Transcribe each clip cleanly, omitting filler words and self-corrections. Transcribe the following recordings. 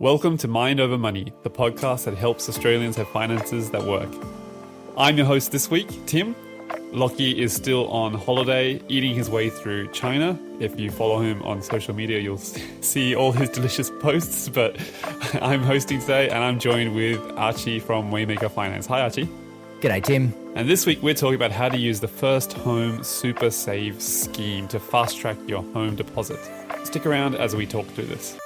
Welcome to Mind Over Money, the podcast that helps Australians have finances that work. I'm your host this week, Tim. Lachlan is still on holiday, eating his way through China. If you follow him on social media, you'll see all his delicious posts, but I'm hosting today and I'm joined with Archie from Waymaker Finance. Hi, Archie. G'day, Tim. And this week we're talking about how to use the First Home Super Save scheme to fast-track your home deposit. Stick around as we talk through this.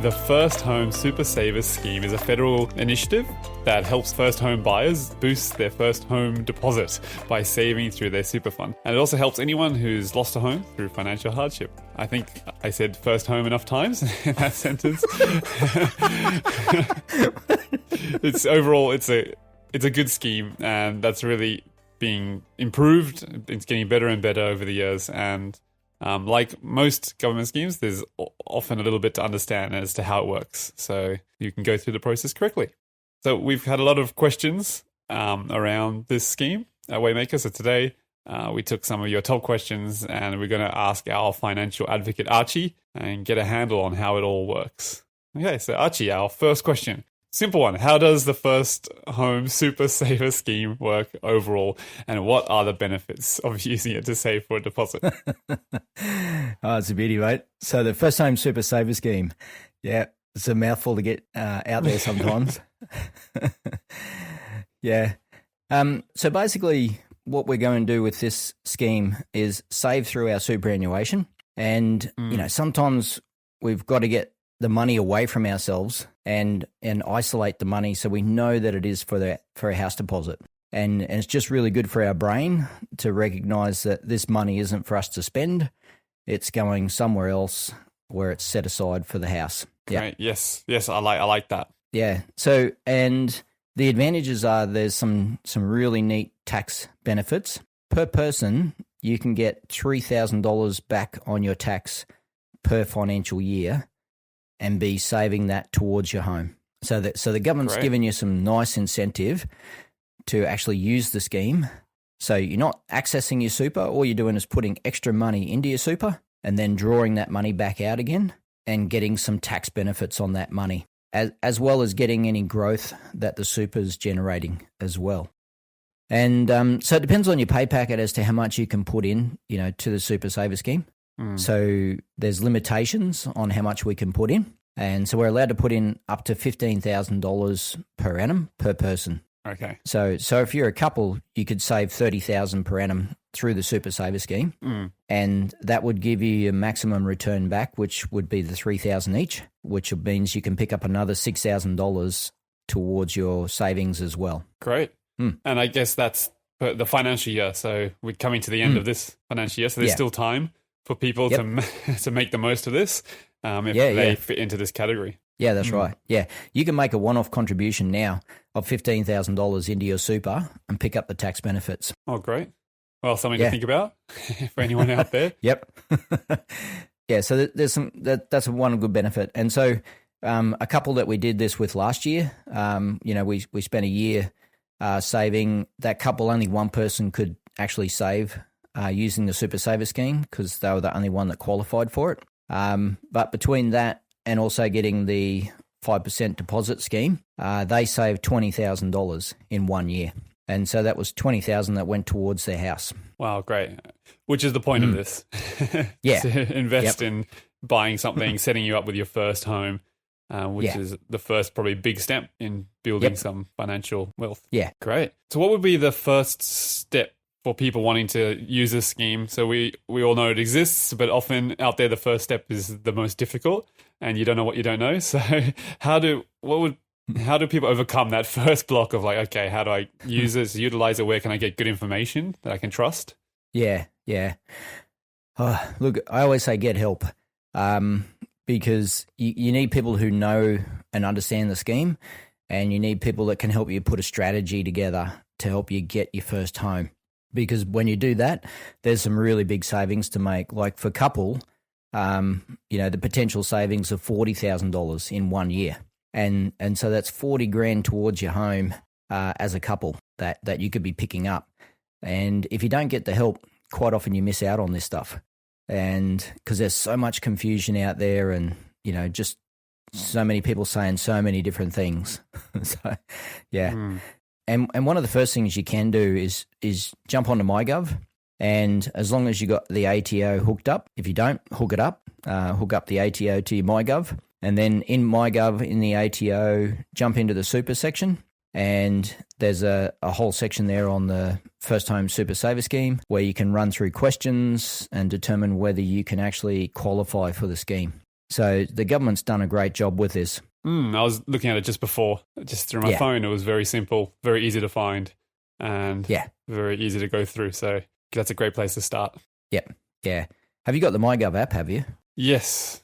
The First Home Super Saver Scheme is a federal initiative that helps first home buyers boost their first home deposit by saving through their super fund. And it also helps anyone who's lost a home through financial hardship. I think I said first home enough times in that sentence. It's a good scheme, and that's really being improved. It's getting better and better over the years, and like most government schemes, there's often a little bit to understand as to how it works, so you can go through the process correctly. So we've had a lot of questions around this scheme at Waymaker. So today we took some of your top questions and we're going to ask our financial advocate, Archie, and get a handle on how it all works. Okay, so Archie, our first question. Simple one. How does the First Home Super Saver Scheme work overall, and what are the benefits of using it to save for a deposit? Oh, it's a beauty, mate. So the First Home Super Saver Scheme, yeah, it's a mouthful to get out there sometimes. Yeah. So basically what we're going to do with this scheme is save through our superannuation, and sometimes we've got to get the money away from ourselves and isolate the money so we know that it is for a house deposit. And it's just really good for our brain to recognise that this money isn't for us to spend. It's going somewhere else where it's set aside for the house. Great. Yeah. Yes, I like that. Yeah. So, and the advantages are there's some really neat tax benefits. Per person, you can get $3,000 back on your tax per financial year and be saving that towards your home. So the government's given you some nice incentive to actually use the scheme. So you're not accessing your super. All you're doing is putting extra money into your super and then drawing that money back out again and getting some tax benefits on that money, as well as getting any growth that the super's generating as well. And so it depends on your pay packet as to how much you can put in, to the Super Saver Scheme. So there's limitations on how much we can put in. And so we're allowed to put in up to $15,000 per annum per person. Okay. So if you're a couple, you could save $30,000 per annum through the Super Saver Scheme. And that would give you a maximum return back, which would be the $3,000 each, which means you can pick up another $6,000 towards your savings as well. Great. And I guess that's the financial year. So we're coming to the end of this financial year. So there's still time for people to make the most of this if they fit into this category. Yeah, that's right. Yeah, you can make a one-off contribution now of $15,000 into your super and pick up the tax benefits. Oh, great. Well, something to think about for anyone out there. Yep. Yeah, so there's that's one good benefit. And so a couple that we did this with last year, we spent a year saving. That couple, only one person could actually save using the Super Saver Scheme because they were the only one that qualified for it. But between that and also getting the 5% deposit scheme, they saved $20,000 in 1 year. And so that was $20,000 that went towards their house. Wow, great. Which is the point of this. To invest in buying something, setting you up with your first home, which is the first probably big step in building some financial wealth. Yeah. Great. So what would be the first step for people wanting to use this scheme? So we all know it exists, but often out there the first step is the most difficult and you don't know what you don't know. So how do people overcome that first block of like, okay, how do I use this, utilize it? Where can I get good information that I can trust? Yeah. Oh, look, I always say get help because you need people who know and understand the scheme, and you need people that can help you put a strategy together to help you get your first home. Because when you do that, there's some really big savings to make. Like for couple, the potential savings of $40,000 in 1 year. And so that's 40 grand towards your home as a couple that you could be picking up. And if you don't get the help, quite often you miss out on this stuff. And because there's so much confusion out there and, just so many people saying so many different things. So, yeah. And one of the first things you can do is jump onto MyGov. And as long as you got the ATO hooked up, if you don't, hook it up. Hook up the ATO to your MyGov. And then in MyGov, in the ATO, jump into the super section. And there's a whole section there on the First Home Super Saver Scheme where you can run through questions and determine whether you can actually qualify for the scheme. So the government's done a great job with this. I was looking at it just before, just through my phone. It was very simple, very easy to find, and very easy to go through. So that's a great place to start. Yep. Yeah. Have you got the MyGov app, have you? Yes,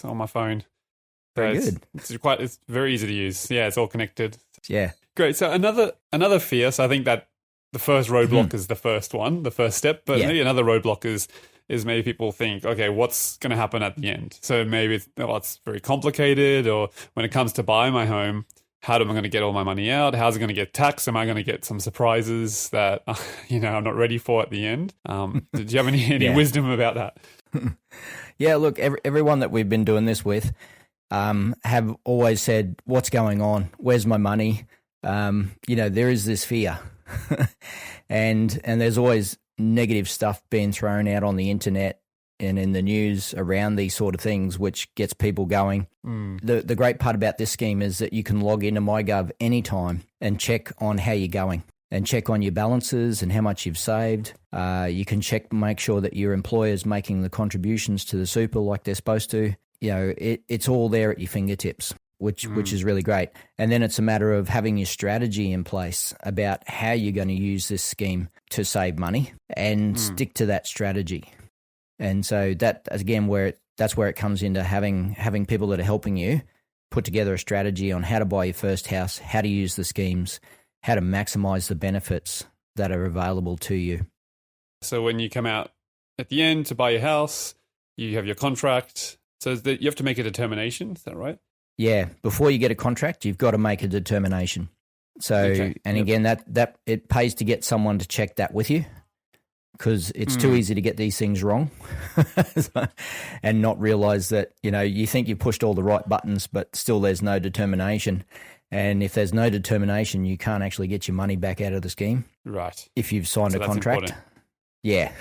on my phone. Very good. It's very easy to use. Yeah, it's all connected. Yeah. Great. So another fear. So I think that the first roadblock is the first one, the first step. But maybe another roadblock is maybe people think, okay, what's going to happen at the end? So maybe it's very complicated, or when it comes to buying my home, how am I going to get all my money out? How's it going to get taxed? Am I going to get some surprises that I'm not ready for at the end? Did you have any wisdom about that? Yeah, look, everyone that we've been doing this with have always said, what's going on? Where's my money? There is this fear. and there's always negative stuff being thrown out on the internet and in the news around these sort of things, which gets people going. The great part about this scheme is that you can log into MyGov anytime and check on how you're going and check on your balances and how much you've saved. You can make sure that your employer's making the contributions to the super like they're supposed to. It's all there at your fingertips, which is really great. And then it's a matter of having your strategy in place about how you're going to use this scheme to save money and stick to that strategy. And so that, again, that's where it comes into having people that are helping you put together a strategy on how to buy your first house, how to use the schemes, how to maximize the benefits that are available to you. So when you come out at the end to buy your house, you have your contract. So you have to make a determination. Is that right? Yeah. Before you get a contract, you've got to make a determination. So, again, that it pays to get someone to check that with you, because it's too easy to get these things wrong and not realize that, you think you've pushed all the right buttons, but still there's no determination. And if there's no determination, you can't actually get your money back out of the scheme. Right. If you've signed a contract. Important. Yeah.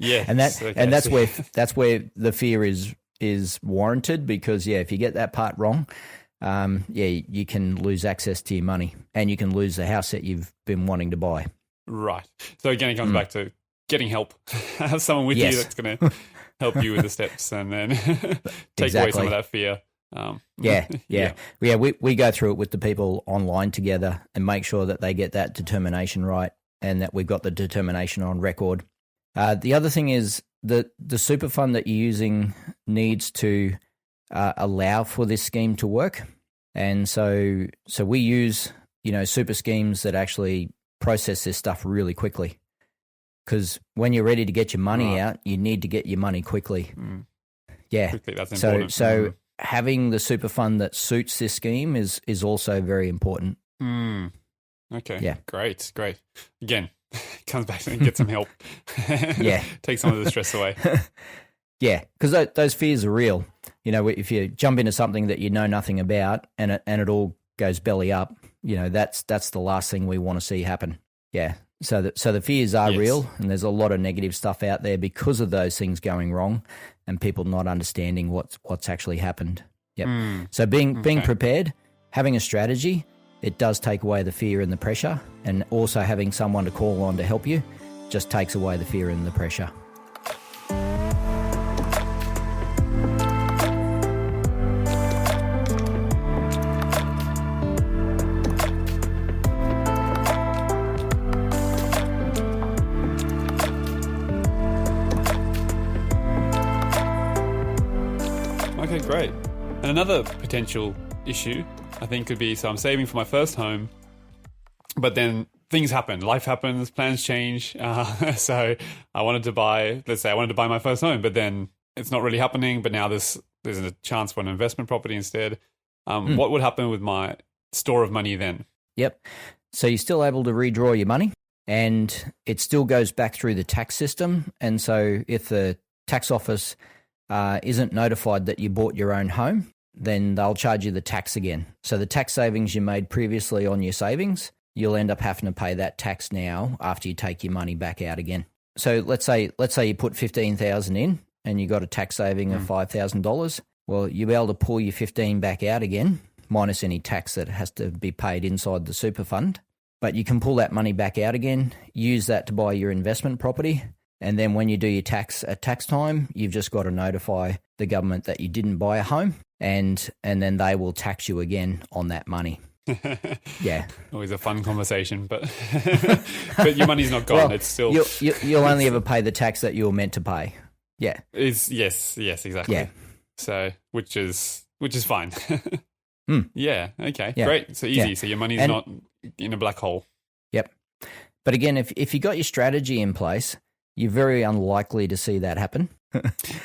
Yeah. And that's where the fear is warranted, because if you get that part wrong, you can lose access to your money and you can lose the house that you've been wanting to buy. Right. So again, it comes back to getting help. Have someone with you that's going to help you with the steps and then take away some of that fear. We go through it with the people online together and make sure that they get that determination right and that we've got the determination on record. The other thing is that the super fund that you're using needs to allow for this scheme to work. And so we use, super schemes that actually process this stuff really quickly. Because when you're ready to get your money out, you need to get your money quickly. Yeah. Quickly, that's important. So having the super fund that suits this scheme is also very important. Okay. Yeah. Great. Again, comes back and get some help. Take some of the stress away. Yeah, because those fears are real. If you jump into something that you know nothing about and it all goes belly up, that's the last thing we want to see happen. Yeah. So the fears are real, and there's a lot of negative stuff out there because of those things going wrong and people not understanding what's actually happened. Yep. So being prepared, having a strategy, it does take away the fear and the pressure, and also having someone to call on to help you just takes away the fear and the pressure. Okay, great. And another potential issue, I think, could be, so I'm saving for my first home, but then things happen, life happens, plans change. So let's say I wanted to buy my first home, but then it's not really happening, but now there's a chance for an investment property instead. What would happen with my store of money then? Yep. So you're still able to redraw your money, and it still goes back through the tax system. And so if the tax office isn't notified that you bought your own home, then they'll charge you the tax again. So the tax savings you made previously on your savings, you'll end up having to pay that tax now after you take your money back out again. So let's say you put $15,000 in and you got a tax saving of $5,000. Well, you'll be able to pull your 15 back out again, minus any tax that has to be paid inside the super fund. But you can pull that money back out again, use that to buy your investment property, and then when you do your tax at tax time, you've just got to notify the government that you didn't buy a home, and then they will tax you again on that money. Yeah, always a fun conversation, but but your money's not gone. Well, it's still you'll only ever pay the tax that you were meant to pay. Yeah, yes, exactly. Yeah, so which is fine. Yeah, okay, Yeah. Great. So easy. Yeah. So your money's not in a black hole. Yep. But again, if you got your strategy in place, you're very unlikely to see that happen.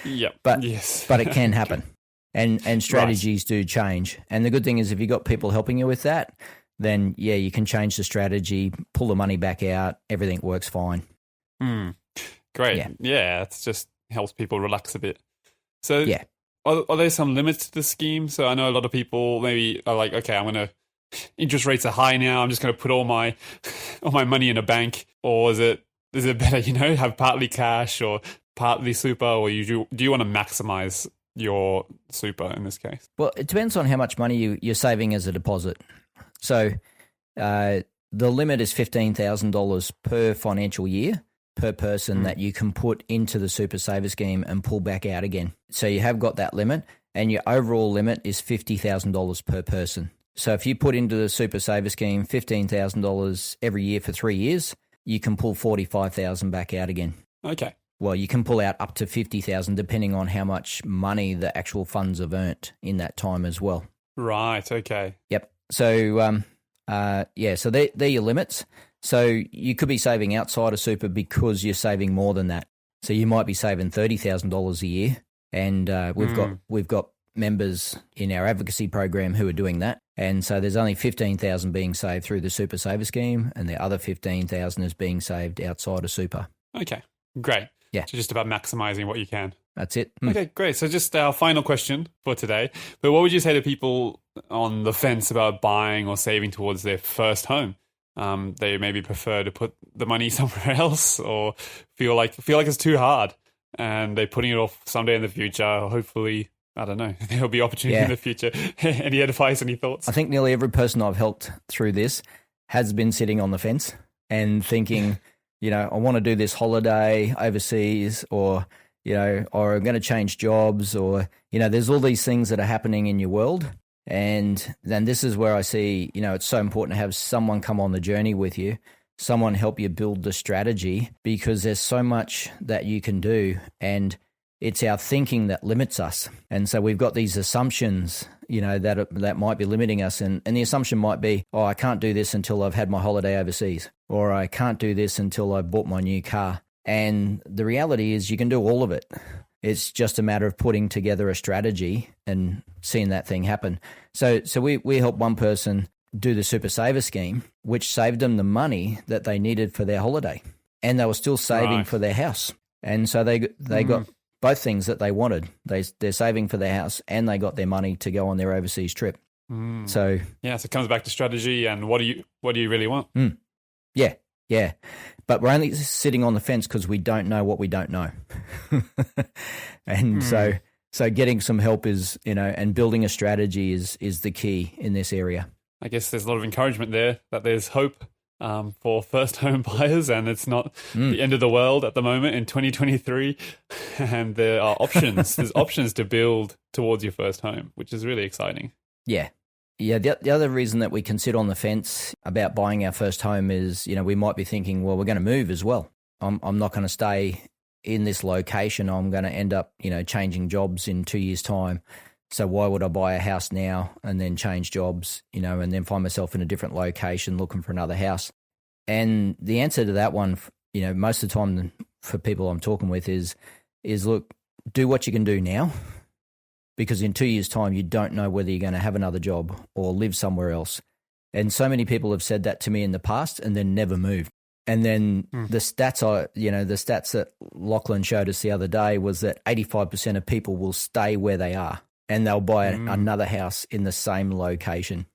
Yep. But yes, but it can happen. And strategies do change. And the good thing is if you've got people helping you with that, then, yeah, you can change the strategy, pull the money back out, everything works fine. Great. Yeah, it just helps people relax a bit. So yeah. Are there some limits to the scheme? So I know a lot of people maybe are like, okay, interest rates are high now, I'm just going to put all my money in a bank. Or is it better, have partly cash or partly super, or do you want to maximize your super in this case? Well, it depends on how much money you're saving as a deposit. So the limit is $15,000 per financial year per person that you can put into the super saver scheme and pull back out again. So you have got that limit, and your overall limit is $50,000 per person. So if you put into the super saver scheme $15,000 every year for 3 years, you can pull $45,000 back out again. Okay. Well, you can pull out up to $50,000 depending on how much money the actual funds have earned in that time as well. Right. Okay. Yep. So, so they're your limits. So you could be saving outside of super because you're saving more than that. So you might be saving $30,000 a year, and we've got members in our advocacy program who are doing that. And so there's only $15,000 being saved through the super saver scheme, and the other $15,000 is being saved outside of super. Okay. Great. Yeah. So just about maximizing what you can. That's it. Okay, great. So just our final question for today. But what would you say to people on the fence about buying or saving towards their first home? They maybe prefer to put the money somewhere else, or feel like it's too hard, and they're putting it off someday in the future. Hopefully, I don't know, there'll be opportunity in the future. Any advice, any thoughts? I think nearly every person I've helped through this has been sitting on the fence and thinking, I want to do this holiday overseas, or I'm going to change jobs, or, there's all these things that are happening in your world. And then this is where I see, it's so important to have someone come on the journey with you, someone help you build the strategy, because there's so much that you can do, and it's our thinking that limits us. And so we've got these assumptions, that might be limiting us. And the assumption might be, I can't do this until I've had my holiday overseas, or I can't do this until I've bought my new car. And the reality is you can do all of it. It's just a matter of putting together a strategy and seeing that thing happen. So we helped one person do the super saver scheme, which saved them the money that they needed for their holiday, and they were still saving for their house. And so they got both things that they wanted. They're saving for their house, and they got their money to go on their overseas trip. So so it comes back to strategy and what do you really want? Yeah. But we're only sitting on the fence because we don't know what we don't know. And so getting some help is, and building a strategy is the key in this area. I guess there's a lot of encouragement there that there's hope for first home buyers, and it's not the end of the world at the moment in 2023. And there are options. There's options to build towards your first home, which is really exciting. Yeah. Yeah, the other reason that we can sit on the fence about buying our first home is, we might be thinking, well, we're going to move as well. I'm not going to stay in this location. I'm going to end up, changing jobs in 2 years' time. So why would I buy a house now and then change jobs, and then find myself in a different location looking for another house? And the answer to that one, most of the time for people I'm talking with is look, do what you can do now, because in 2 years' time, you don't know whether you're going to have another job or live somewhere else. And so many people have said that to me in the past and then never moved. And then the stats that Lachlan showed us the other day was that 85% of people will stay where they are and they'll buy another house in the same location.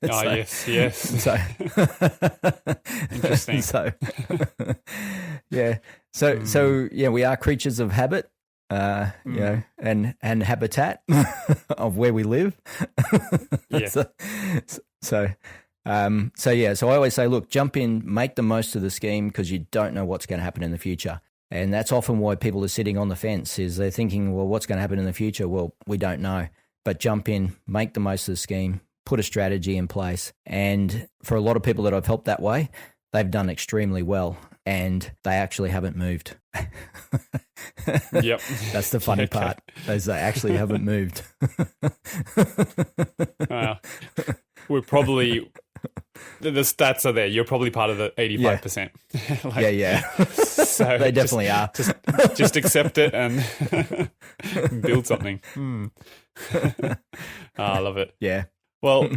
Yes. So Interesting. So we are creatures of habit, and habitat of where we live. Yeah. So I always say, look, jump in, make the most of the scheme, because you don't know what's going to happen in the future. And that's often why people are sitting on the fence, is they're thinking, well, what's going to happen in the future? Well, we don't know. But jump in, make the most of the scheme, put a strategy in place. And for a lot of people that I've helped that way, they've done extremely well, and they actually haven't moved. Yep. That's the funny part, is they actually haven't moved. We're probably, the stats are there. You're probably part of the 85%. So they definitely are. Just accept it and build something. I love it. Yeah. Well,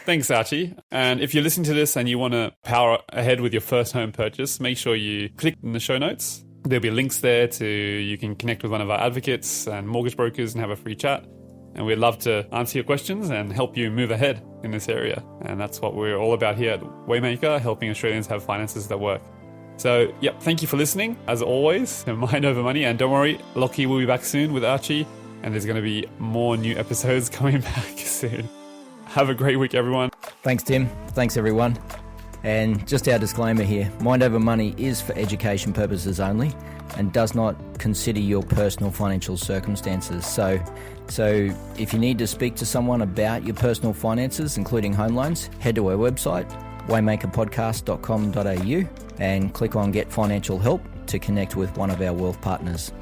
thanks, Archie. And if you're listening to this and you want to power ahead with your first home purchase, make sure you click in the show notes. There'll be links there you can connect with one of our advocates and mortgage brokers and have a free chat. And we'd love to answer your questions and help you move ahead in this area. And that's what we're all about here at Waymaker, helping Australians have finances that work. So, thank you for listening. As always, mind over money. And don't worry, Lockie will be back soon with Archie. And there's going to be more new episodes coming back soon. Have a great week, everyone. Thanks, Tim. Thanks, everyone. And just our disclaimer here, Mind Over Money is for education purposes only and does not consider your personal financial circumstances. So if you need to speak to someone about your personal finances, including home loans, head to our website, waymakerpodcast.com.au, and click on Get Financial Help to connect with one of our wealth partners.